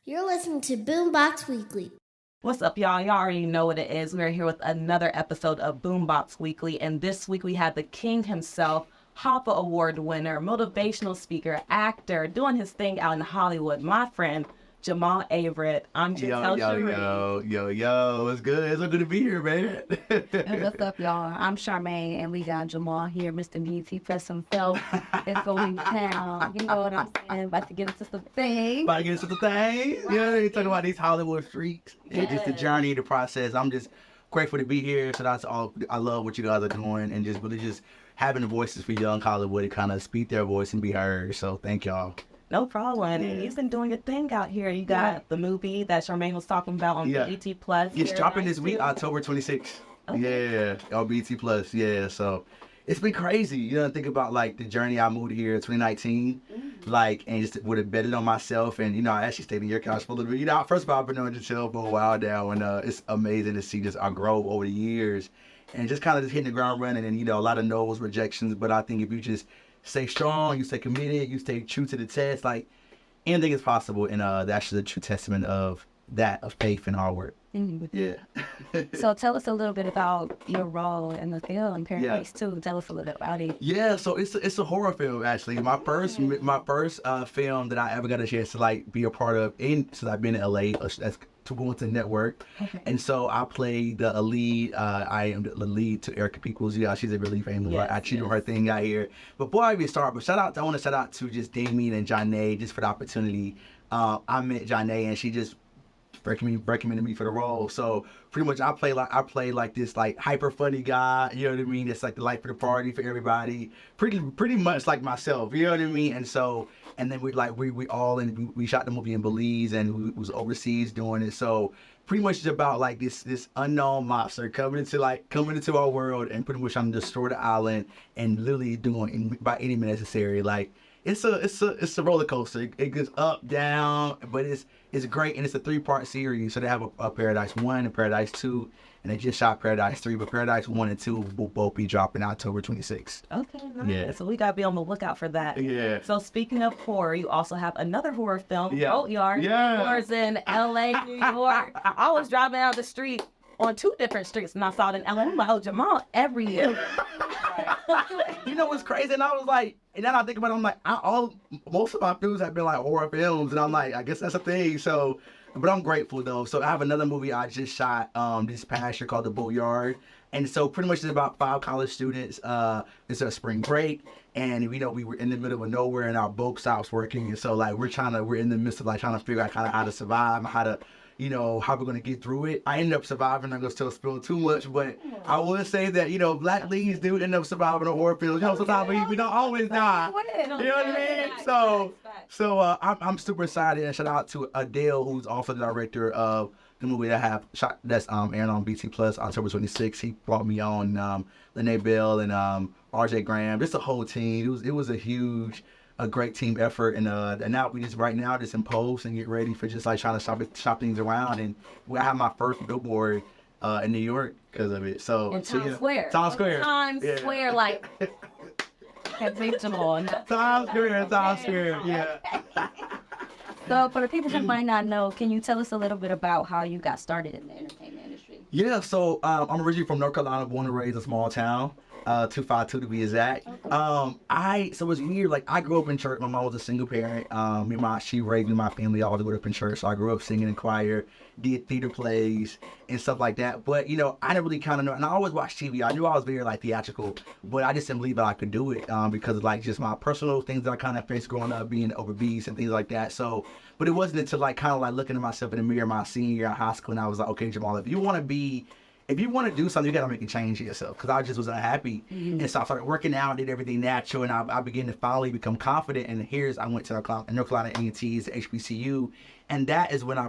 You're listening to BoomBox Weekly. What's up, y'all? Y'all already know what it is. We're here with another episode of BoomBox Weekly, and this week we have the king himself, Hopper Award winner, motivational speaker, actor, doing his thing out in Hollywood, my friend, Jamal Averett. I'm Gentel. Yo, it's good. It's so good to be here, man. What's up, y'all? I'm Sharmaine, and we got Jamal here, Mr. BT Press himself. It's going down. You know what I'm saying? About to get into some things. About to get into the thing. Yeah, you talking about these Hollywood freaks. It's just the journey, the process. I'm just grateful to be here. So that's all. I love what you guys are doing, and just really just having the voices for young Hollywood to kind of speak their voice and be heard. So thank y'all. No problem. Yeah. You've been doing your thing out here. You got the movie that Sharmaine was talking about on BET Plus. It's dropping this week, October 26th. Okay. Yeah, on BET Plus. Yeah, so it's been crazy. You know, think about like the journey I moved here in 2019, like, and just would have betted on myself. And, you know, I actually stayed in your couch for a little bit. You know, first of all, I've been on Gentel for a while now, and it's amazing to see just our growth over the years and just kind of just hitting the ground running. And, you know, a lot of no's, rejections, but I think if you just stay strong, you stay committed, you stay true to the test, like anything is possible, and that's just a true testament of that, of faith and hard work. Yeah. So tell us a little bit about your role in the film, Paradies too. Tell us a little bit about it. Yeah, so it's a horror film actually. My first film that I ever got a chance to like be a part of since I've been in LA. That's to go into network. Okay. And so I played the lead. I am the lead to Erica Peoples. Yeah, she's a really famous. Yes, I cheated her thing out here. Before I even start, but I want to shout out to just Damien and Janae just for the opportunity. I met Janae and she just recommended me for the role. So pretty much I play like this like hyper funny guy, you know what I mean? It's like the life of the party for everybody. Pretty much like myself, you know what I mean? And so then we shot the movie in Belize and we was overseas doing it. So pretty much it's about like this unknown monster coming into our world and pretty much I'm destroy the island and literally doing by any means necessary. Like it's a roller coaster. It goes up, down, but it's great, and it's a 3-part series. So they have a Paradise 1 and Paradise 2, and they just shot Paradise 3, but Paradise 1 and 2 will both be dropping October 26th. Okay, nice. Yeah. So we gotta be on the lookout for that. Yeah. So speaking of horror, you also have another horror film, Boatyard. Yeah. Horror's in LA, New York. I was driving down the street on 2 different streets, and I saw it in LA. I'm like, oh, Jamal, every year. You know what's crazy? And I was like, and then I think about it, I'm like, most of my films have been like horror films, and I'm like, I guess that's a thing. So, but I'm grateful though. So I have another movie I just shot this past year called The Boatyard, and so pretty much it's about 5 college students. It's a spring break, and you know we were in the middle of nowhere, and our boat stops working, and so like we're in the midst of like trying to figure out kind of how to survive, how to, you know, how we're going to get through it. I ended up surviving. I'm going to spill too much, but I will say that, you know, black leads do end up surviving a horror film. You know, sometimes we don't always die. You know what I mean? So I'm super excited, and shout out to Adele, who's also the director of the movie that I have shot that's airing on BT Plus October 26th. He brought me on Lene Bell and RJ Graham, just a whole team. It was a great team effort, and now we just right now just in post and get ready for just like trying to shop things around, and I have my first billboard in New York because of it. So in Times Square. Times Square, like Times Square, yeah. So for the people who might not know, can you tell us a little bit about how you got started in the entertainment industry? Yeah, so I'm originally from North Carolina, born and raised in a small town. 252 to be exact. Okay. So it's weird, like I grew up in church. My mom was a single parent. She raised me and my family all grew up in church. So I grew up singing in choir, did theater plays and stuff like that. But you know, I didn't really kind of know, and I always watched TV. I knew I was very like theatrical, but I just didn't believe that I could do it because of like just my personal things that I kind of faced growing up, being obese and things like that. So, but it wasn't until like kind of like looking at myself in the mirror my senior year in high school, and I was like, okay, Jamal, if you want to do something, you got to make a change to yourself, because I just was unhappy. Mm-hmm. And so I started working out, did everything natural, and I began to finally become confident. And I went to North Carolina A&T's, HBCU, and that is when I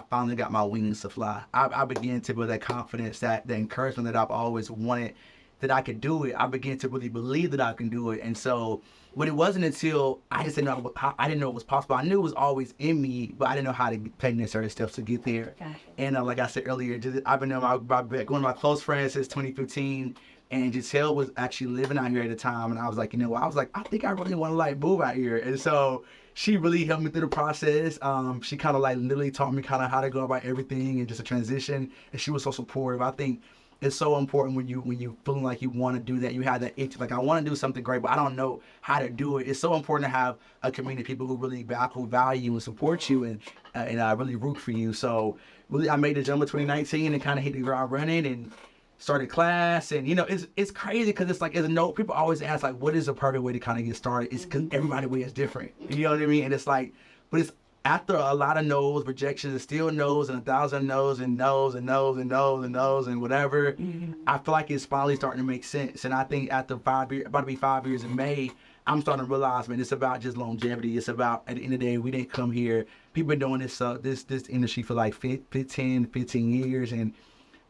finally got my wings to fly. I began to build that confidence, that the encouragement that I've always wanted, that I could do it. I began to really believe that I can do it. And so, but it wasn't until I didn't know it was possible. I knew it was always in me, but I didn't know how to take necessary steps to get there. Gotcha. And like I said earlier, I've been one of my close friends since 2015. And Gentel was actually living out here at the time, and I was like, you know what? I was like, I think I really want to like move out here. And so she really helped me through the process. She kind of like literally taught me kind of how to go about everything and just a transition. And she was so supportive. I think it's so important when you feeling like you want to do that, you have that itch, like I want to do something great, but I don't know how to do it. It's so important to have a community of people who really value and support you and really root for you. So really, I made the jump in 2019 and kind of hit the ground running and started class. And you know, it's crazy because it's like, people always ask like, what is the perfect way to kind of get started? It's because everybody's way is different. You know what I mean? And it's like, but it's after a lot of no's, rejections, and still no's, and 1,000 no's, and no's, and no's, and no's, and no's, and whatever, I feel like it's finally starting to make sense. And I think after 5 years, about to be 5 years in May, I'm starting to realize, man, it's about just longevity. It's about, at the end of the day, we didn't come here. People been doing this industry for like 15 years. And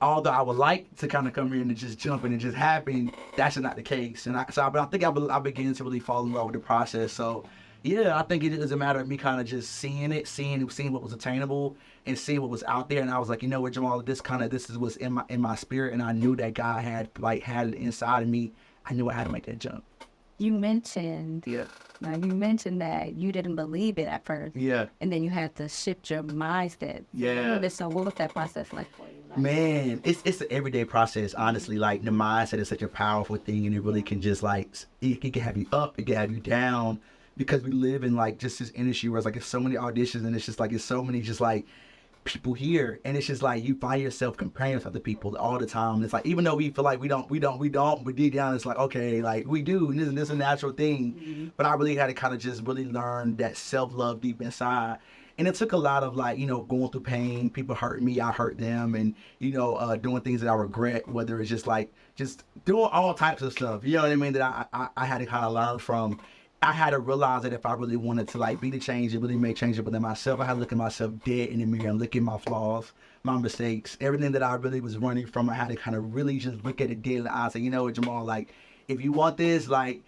although I would like to kind of come here and just jump in and just happen, that's just not the case. And I think I began to really fall in love with the process. So yeah, I think it is a matter of me kind of just seeing what was attainable and seeing what was out there. And I was like, you know what, Jamal, this is what's in my spirit. And I knew that God had it inside of me. I knew I had to make that jump. You mentioned, that you didn't believe it at first. Yeah. And then you had to shift your mindset. Yeah. So what was that process like for you? Man, it's an everyday process, honestly. Like, the mindset is such a powerful thing, and it really can just, like, it can have you up, it can have you down, because we live in, like, just this industry where it's, like, it's so many auditions, and it's just, like, it's so many just, like, people here, and it's just, like, you find yourself comparing yourself to people all the time. And it's, like, even though we feel like we don't, but deep down, it's, like, okay, like, we do, and this is a natural thing. But I really had to kind of just really learn that self-love deep inside. And it took a lot of, like, you know, going through pain. People hurt me, I hurt them, and, you know, doing things that I regret, whether it's just, like, just doing all types of stuff, you know what I mean, that I had to kind of learn from. I had to realize that if I really wanted to, like, be the change and really make change within myself, I had to look at myself dead in the mirror and look at my flaws, my mistakes, everything that I really was running from. I had to kind of really just look at it dead in the eye and say, you know what, Jamal, like, if you want this, like,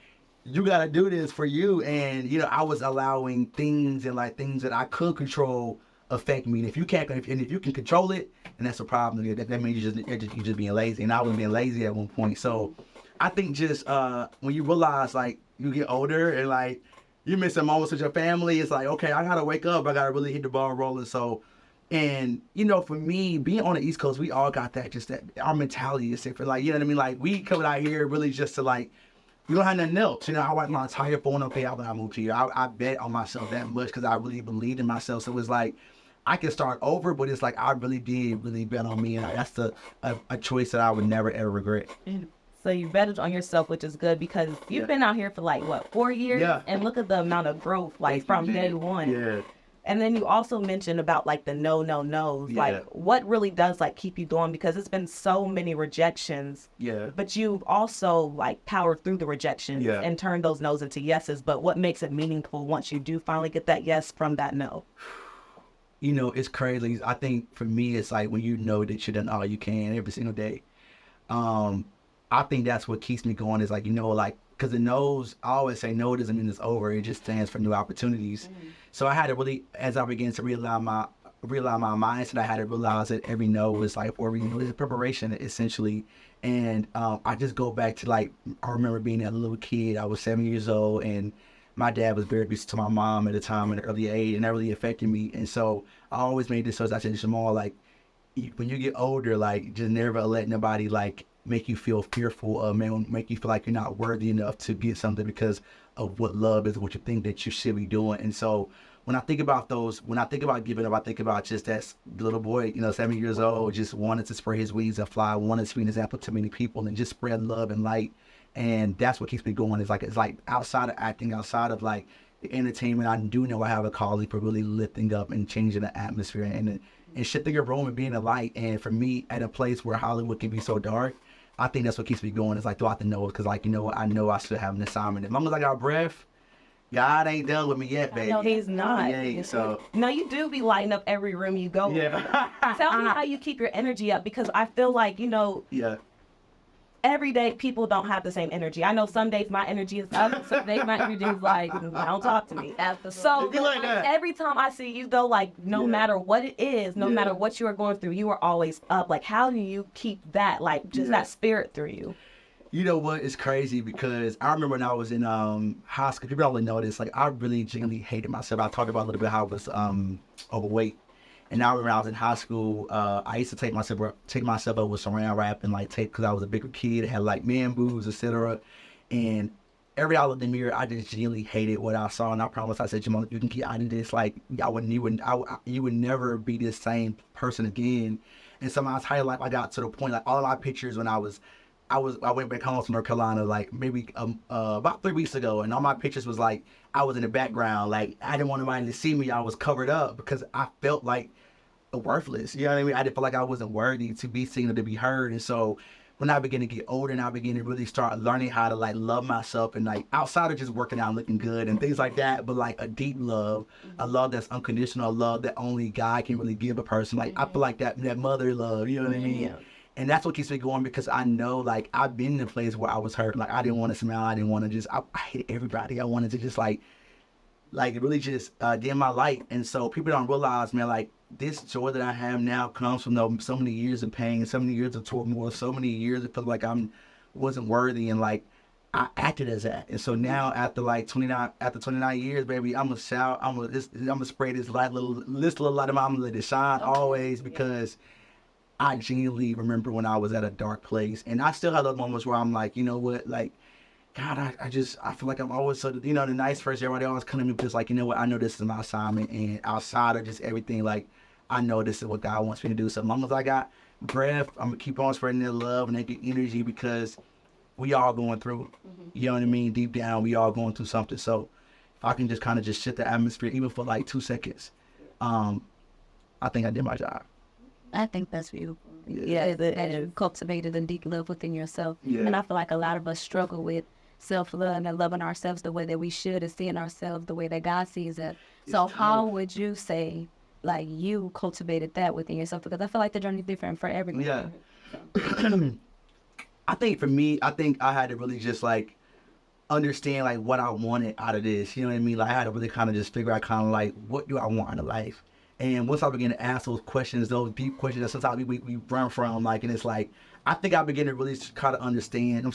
you got to do this for you. And, you know, I was allowing things and, like, things that I could control affect me. And if you can't, if you can control it, and that's a problem. That means you're just being lazy. And I was being lazy at one point. So I think just when you realize, like, you get older and, like, you miss some moments with your family, it's like, okay, I got to wake up. I got to really hit the ball rolling. So, and, you know, for me, being on the East Coast, we all got that, just that, our mentality is different. Like, you know what I mean? Like, we coming out here really just to, like, we don't have nothing else. You know, I wiped my entire 401k out when I moved here. I bet on myself that much because I really believed in myself. So it was like, I can start over, but it's like, I really did really bet on me. And that's a choice that I would never, ever regret. So you betted on yourself, which is good because you've been out here for like, what, 4 years? Yeah. And look at the amount of growth, like, from day one. Yeah. And then you also mentioned about, like, the no's. Yeah. Like, what really does, like, keep you going? Because it's been so many rejections. Yeah. But you've also, like, powered through the rejections and turned those no's into yeses. But what makes it meaningful once you do finally get that yes from that no? You know, it's crazy. I think for me, it's like when you know that you've done all you can every single day. I think that's what keeps me going is, like, you know, like, because the no's, I always say no doesn't mean it's over. It just stands for new opportunities. So I had to really, as I began to realize my mindset, I had to realize that every no was like, or it was a preparation essentially. And I just go back to, like, I remember being a little kid. I was 7 years old, and my dad was very abusive to my mom at the time at an early age, and that really affected me. And so I always made this, so I said, Jamal, like, when you get older, like, just never let nobody, like, make you feel fearful of, make you feel like you're not worthy enough to get something because of what love is, what you think that you should be doing. And so when I think about giving up, I think about just that little boy, you know, 7 years old, just wanted to spread his wings and fly, wanted to be an example to many people and just spread love and light. And that's what keeps me going. It's like outside of acting, outside of, like, the entertainment, I do know I have a calling for really lifting up and changing the atmosphere and shifting your room and being a light. And for me, at a place where Hollywood can be so dark, I think that's what keeps me going. It's like throughout the no's, because, like, you know, I know I still have an assignment. As long as I got breath, God ain't done with me yet, baby. No, he's not. Yeah, so. No, you do be lighting up every room you go. Yeah. Tell me how you keep your energy up, because I feel like, you know, Yeah. every day people don't have the same energy. I know some days my energy is up, some days my energy is like, don't talk to me. So Like that. every time I see you though, like, no matter what it is, no matter what you are going through, you are always up. Like, how do you keep that, like, just that spirit through you? You know what? It's crazy because I remember when I was in high school. People don't really know this. Like, I really genuinely hated myself. I talked about a little bit how I was overweight. And I remember when I was in high school, I used to take myself up with saran wrap and like tape because I was a bigger kid, had like man boobs, etc. And every hour in the mirror, I just genuinely hated what I saw. And I promised, I said, Jamal, if you can keep out of this, like you would never be the same person again. And so my entire life, I got to the point, like all of my pictures when I went back home to North Carolina, like maybe about 3 weeks ago, and all my pictures was like I was in the background, like I didn't want anybody to see me. I was covered up because I felt like worthless. You know what I mean? I didn't feel like I wasn't worthy to be seen or to be heard. And so when I began to get older and I began to really start learning how to like love myself and like outside of just working out and looking good and things like that, but like a deep love, a love that's unconditional, a love that only God can really give a person. Like I feel like that mother love, you know what I mean? Yeah. And that's what keeps me going because I know like I've been in a place where I was hurt. Like I didn't want to smile. I didn't want to I hated everybody. I wanted to just like really just dim my light. And so people don't realize, man, like this joy that I have now comes from so many years of pain, so many years of turmoil, so many years it felt like wasn't worthy, and like I acted as that. And so now after 29 years, baby, I'm gonna shout, I'm gonna spray this little light of my, I'm gonna let it shine always, because I genuinely remember when I was at a dark place, and I still have those moments where I'm like, you know what, like, God, I feel like I'm always so, the nice person. Everybody always come to me because, like, you know what, I know this is my assignment, and outside of just everything, like, I know this is what God wants me to do. So as long as I got breath, I'm gonna keep on spreading that love and that good energy, because we all going through, you know what I mean? Deep down, we all going through something. So if I can just kind of just shift the atmosphere, even for like 2 seconds, I think I did my job. I think that's beautiful. Yeah, that you cultivated a deep love within yourself. Yeah. And I feel like a lot of us struggle with self-love and loving ourselves the way that we should and seeing ourselves the way that God sees us. So how would you say, like, you cultivated that within yourself? Because I feel like the journey is different for everyone. Yeah. I think for me, I had to really just, like, understand, like, what I wanted out of this. You know what I mean? Like, I had to really kind of just figure out kind of, like, what do I want in life? And once I began to ask those questions, those deep questions that sometimes we run from, like, and it's like, I think I began to really kind of understand,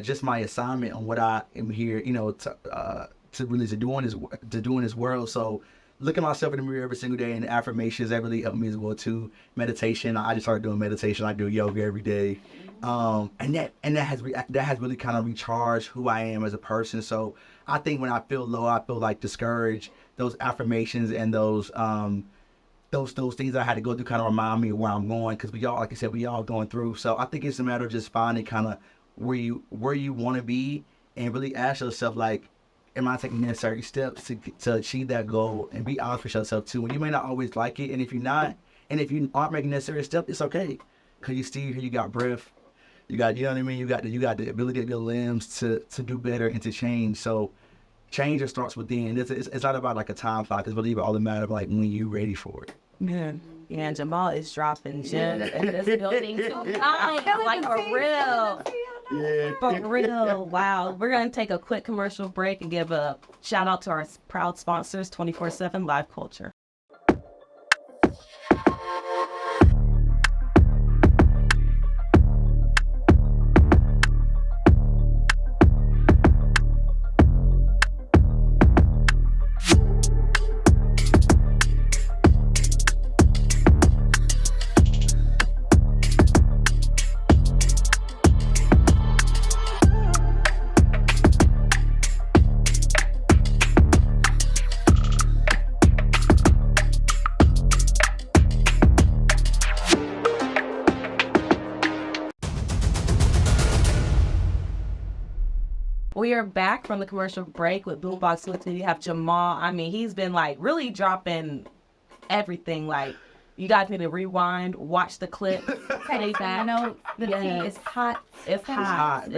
just my assignment on what I am here, to really to do in this world. So looking myself in the mirror every single day, and affirmations, that really helped me as well too. Meditation, I just started doing meditation. I do yoga every day. And that has really kind of recharged who I am as a person. So I think when I feel low, I feel like discouraged, those affirmations and those things that I had to go through kind of remind me of where I'm going, because we all, like I said, we all going through. So I think it's a matter of just finding kind of where you want to be, and really ask yourself, like, am I taking necessary steps to achieve that goal? And be honest with yourself too. And you may not always like it, and if you aren't making necessary steps, it's okay, because you still here, you got breath, you got, you know what I mean, you got the ability of your limbs to do better and to change. So change just starts within. It's not about like a time clock. It's really all the matter of like when you're ready for it. Yeah. Yeah, Jamal is dropping gems in this building tonight, like for real. Yeah. For real. Wow. We're going to take a quick commercial break and give a shout out to our proud sponsors, 24/7 Live Culture. We are back from the commercial break with BoomBox Weekly. We have Jamal. I mean, he's been like really dropping everything. Like, you guys need to rewind, watch the clip. I know the tea is hot. It's hot.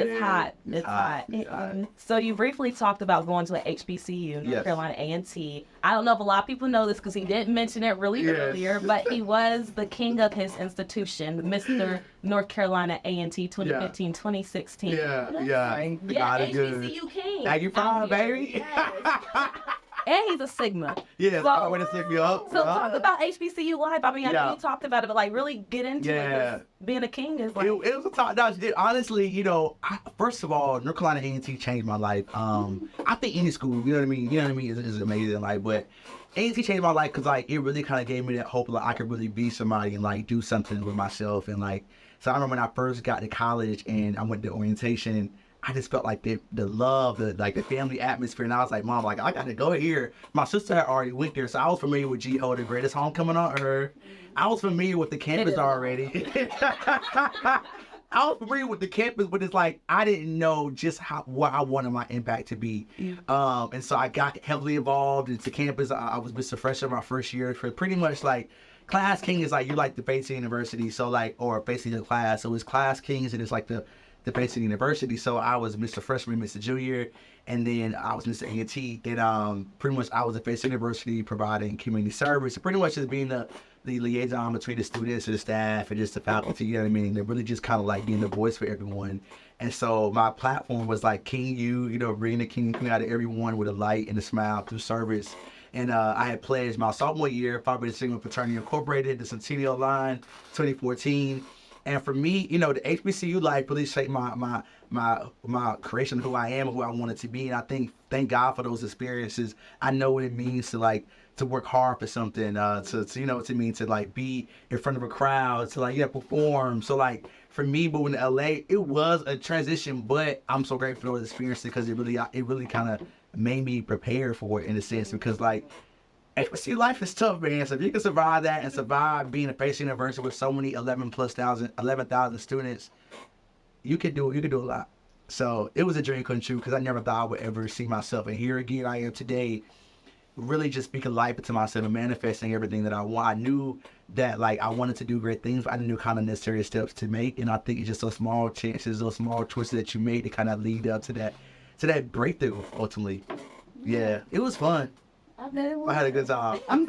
So you briefly talked about going to an HBCU, North Carolina A&T. I don't know if a lot of people know this because he didn't mention it really earlier, but he was the king of his institution, Mr. North Carolina A&T 2015, 2016. Yeah. HBCU king. Thank you, baby. and he's a Sigma. Yeah, so, I want to stick me up. So talk about HBCU life. I mean, I know you talked about it, but like really get into it. Being a king is like... It was a top notch. Honestly, you know, first of all, North Carolina A&T changed my life. I think any school, you know what I mean? You know what I mean? Is amazing. Like, but A&T changed my life because like it really kind of gave me that hope like I could really be somebody and like do something with myself. And like, so I remember when I first got to college and I went to orientation, I just felt like the love, the family atmosphere, and I was like, Mom, like I got to go here. My sister had already went there, so I was familiar with G.O., the greatest homecoming on earth. I was familiar with the campus already. I was familiar with the campus, but it's like I didn't know just what I wanted my impact to be. And so I got heavily involved into campus. I was Mr. Freshman my first year. For pretty much like class king is like you're like the face of university, so like or basically the class. So it's class kings and it's like the face of the university. So I was Mr. Freshman, Mr. Junior, and then I was Mr. A&T. Then pretty much I was the face of the university providing community service. So pretty much just being the liaison between the students and the staff and just the faculty, you know what I mean? They're really just kind of like being the voice for everyone. And so my platform was like King you know, bringing the king out of everyone with a light and a smile through service. And I had pledged my sophomore year, Phi Beta Sigma Fraternity Incorporated, the Centennial Line, 2014. And for me, you know, the HBCU life really shaped my creation of who I am and who I wanted to be. And I thank God for those experiences. I know what it means to work hard for something, to you know what it means to like be in front of a crowd, to like perform. So like for me moving to LA, it was a transition, but I'm so grateful for those experiences because it really kind of made me prepare for it in a sense because like HBCU life is tough, man. So if you can survive that and survive being a face university with so many 11,000 students, you could do a lot. So it was a dream come true because I never thought I would ever see myself. And here again I am today, really just speaking life into myself and manifesting everything that I want. I knew that like I wanted to do great things, but I didn't know kind of necessary steps to make. And I think it's just those small chances, those small choices that you made to kind of lead up to that breakthrough ultimately. Yeah, it was fun. I had a good time. I'm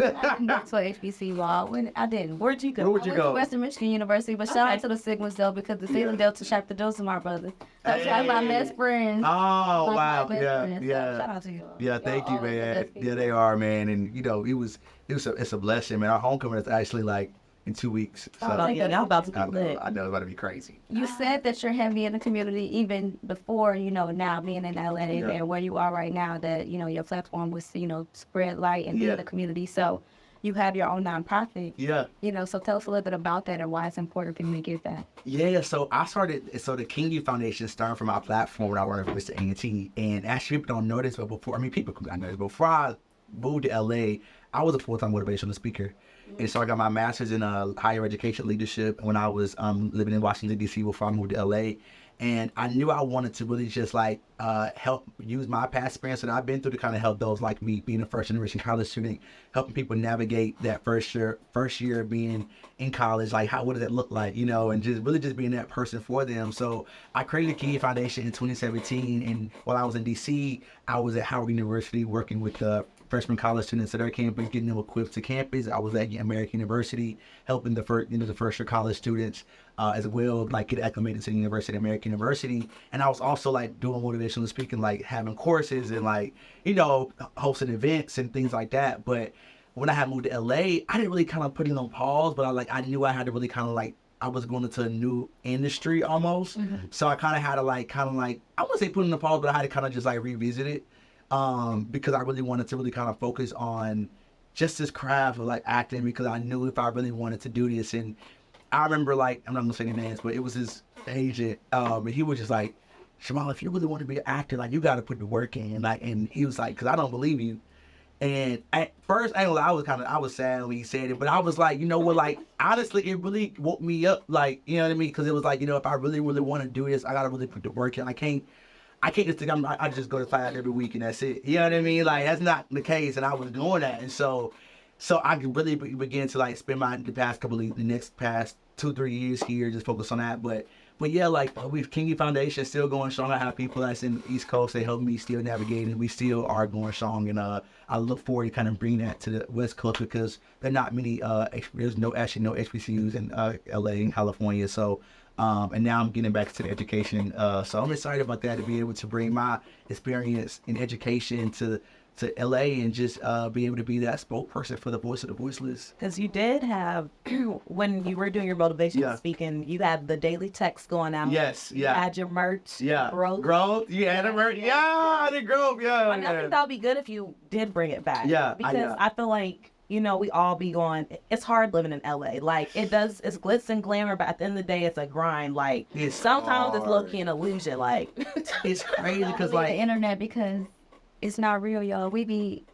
not to HBC law. I didn't. Where'd you go? Where would you go? Western Michigan University, but shout out to the Sigmas though because the Salem Delta chapter, those are my brothers. That's my best friends. Oh wow, yeah. So shout out to you. Yeah, thank you, man. Yeah, they are, man, and you know, it's a blessing, man. Our homecoming is actually like in 2 weeks. So y'all about to I know it's about to be crazy. You said that you're heavy in the community even before, you know, now being in LA and where you are right now, that, you know, your platform was, you know, spread light and be in the community. So you have your own nonprofit. Yeah. You know, so tell us a little bit about that and why it's important for you to get that. Yeah, so the King You Foundation started from my platform when I worked with Mr. A&T. And actually people don't know this, but before I moved to LA, I was a full-time motivational speaker. And so I got my master's in higher education leadership when I was living in Washington, D.C. before I moved to L.A. And I knew I wanted to really just like help use my past experience that I've been through to kind of help those like me, being a first generation college student, helping people navigate that first year being in college. Like, what does it look like, you know, and just being that person for them. So I created the King You Foundation in 2017. And while I was in D.C., I was at Howard University working with freshman college students at their campus, getting them equipped to campus. I was at American University, helping the first year college students as well, like get acclimated to the university, American University. And I was also like doing motivational speaking, like having courses and like, you know, hosting events and things like that. But when I had moved to LA, I didn't really kind of put it on pause, but I knew I had to really kind of like, I was going into a new industry almost. Mm-hmm. So I kind of had to I wouldn't say put it on pause, but I had to kind of just like revisit it. Because I really wanted to really kind of focus on just this craft of like acting, because I knew if I really wanted to do this. And I remember like, I'm not gonna say any names, but it was his agent, and he was just like, Jamal, if you really want to be an actor, like you got to put the work in. Like, and he was like, because I don't believe you. And at first, I was sad when he said it, but I was like, you know what, like honestly, it really woke me up, like, you know what I mean? Because it was like, you know, if I really want to do this, I gotta really put the work in. I can't just think I just go to class every week and that's it. You know what I mean? Like, that's not the case, and I was doing that. And so I could really begin to like spend the next past 2-3 years here, just focus on that. But yeah, like we've King You Foundation still going strong. I have people that's in the East Coast, they help me still navigate, and we still are going strong. And I look forward to kind of bring that to the West Coast, because there are not many, there's no HBCUs in LA and California. So and now I'm getting back to the education. So I'm excited about that, to be able to bring my experience in education to to LA and just be able to be that spokesperson for the voice of the voiceless. Because you did have, when you were doing your motivational speaking, you had the daily text going out. Yes, You had your merch. Growth. Yeah, the merch. Yeah, the growth. Yeah. I think that would be good if you did bring it back. Yeah. Because I feel like, we all be going, it's hard living in LA. Like, it's glitz and glamour, but at the end of the day, it's a grind. Like, sometimes it's low-key an illusion. Like, it's crazy because, the internet, because it's not real, y'all. We be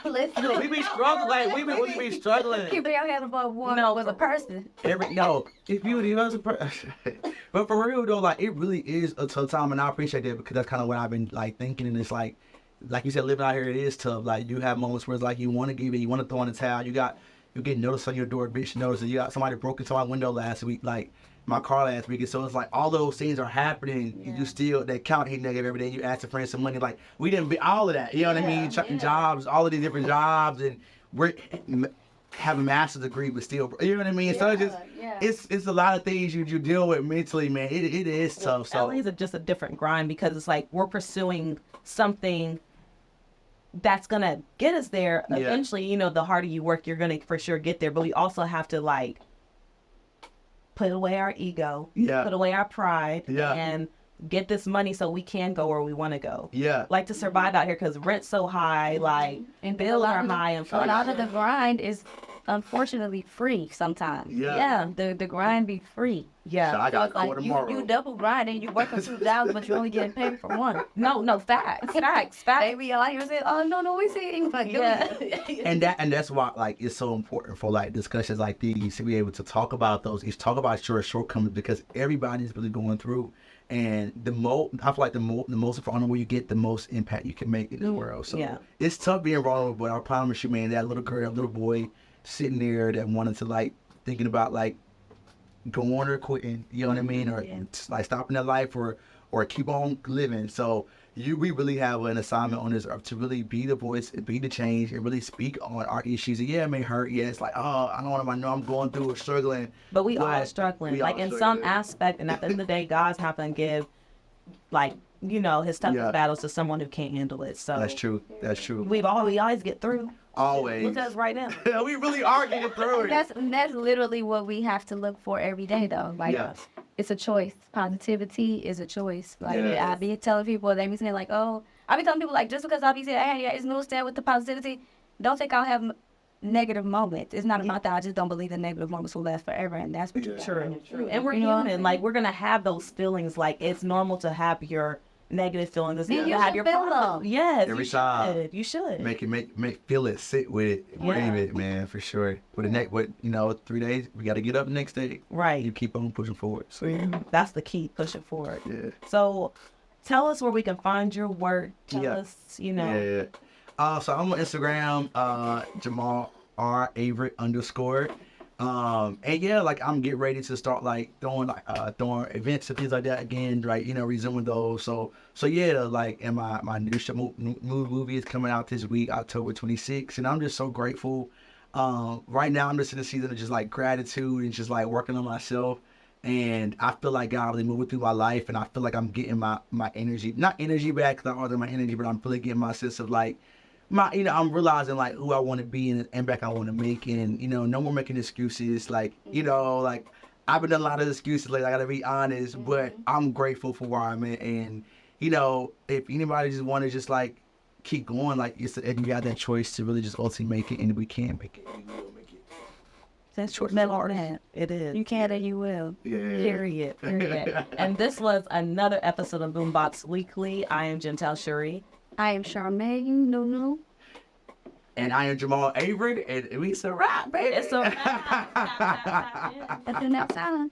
listen. We be struggling. Like, we be struggling. Keep your head above water with a person. If you was a person. But for real though, like, it really is a tough time, and I appreciate that because that's kind of what I've been like thinking. And it's like you said, living out here, it is tough. Like, you have moments where it's like you want to give it, you want to throw in the towel. You get noticed on your door, bitch notice that you got somebody broke into my window last week, like my car last week. And so it's like all those things are happening. You still, they count hitting negative every day. You ask a friend some money, like we didn't be all of that. You know what I mean? Jobs, all of these different jobs, and we're have a master's degree, but still, you know what I mean? So it's a lot of things you deal with mentally, man. It is tough. So LA is just a different grind because it's like we're pursuing something that's gonna get us there eventually. The harder you work, you're gonna for sure get there, but we also have to like put away our ego, put away our pride, and get this money so we can go where we want to go. Like to survive out here, because rent's so high, like, and bills are high, and a lot of the grind is unfortunately free sometimes. The grind be free. So I got so like you double grind and you work for 2 hours, but you only getting paid for one. No, facts. They be all here saying, oh no, we see it. And that's why, like, it's so important for like discussions like these to be able to talk about those. Is talk about your shortcomings, because everybody's really going through. And I feel like the most vulnerable you get, the most impact you can make in the world. So it's tough being vulnerable, but I promise you, man, that little girl, that little boy sitting there that wanted to, like, thinking about like going or quitting, you know what I mean, or like stopping their life or keep on living. So we really have an assignment on this earth to really be the voice, be the change, and really speak on our issues. And it may hurt. It's like, oh, I don't want to know I'm going through or struggling. But we are struggling, like in some aspect. And at the end of the day, God's not going to give, like, his toughest battles to someone who can't handle it. So that's true. We always get through. Always. Look at us right now. We really are getting through it. That's literally what we have to look for every day, though. Like, it's a choice. Positivity is a choice. Like, I be telling people, they be saying, like, oh, I be telling people, like, just because I be saying, hey, it's no stand with the positivity, don't think I'll have negative moments. It's not about that. I just don't believe the negative moments will last forever, and that's true. And we're human. Like, we're going to have those feelings. Like, it's normal to have your negative feelings. You have your problem. Yes, every time. You should. Make feel it, sit with it, brave it, man, for sure. With 3 days, we got to get up the next day. Right. You keep on pushing forward. So that's the key, pushing forward. Yeah. So tell us where we can find your work. Tell us, So I'm on Instagram, Jamal R Averett _. And like I'm getting ready to start like throwing events and things like that again, right? Resuming those. So like, and my new movie is coming out this week, October 26th, and I'm just so grateful. Right now I'm just in a season of just like gratitude and just like working on myself, and I feel like God really moving through my life, and I feel like I'm getting my energy, not energy back, because I already my energy, but I'm really getting my sense of like I'm realizing like who I want to be and the impact I want to make, and no more making excuses. Like like I've been doing a lot of excuses. Like, I gotta be honest, but I'm grateful for where I'm at, and if anybody just want to just like keep going, like you got that choice to really just ultimately make it, and we can make it. We will make it. That's short metal that. It is. You can and you will. Yeah. Period. And this was another episode of BoomBox Weekly. I am Gentel Sharrie. I am Sharmaine. No. And I am Jamal Averett, and we survive, baby. It's a wrap. Until next time.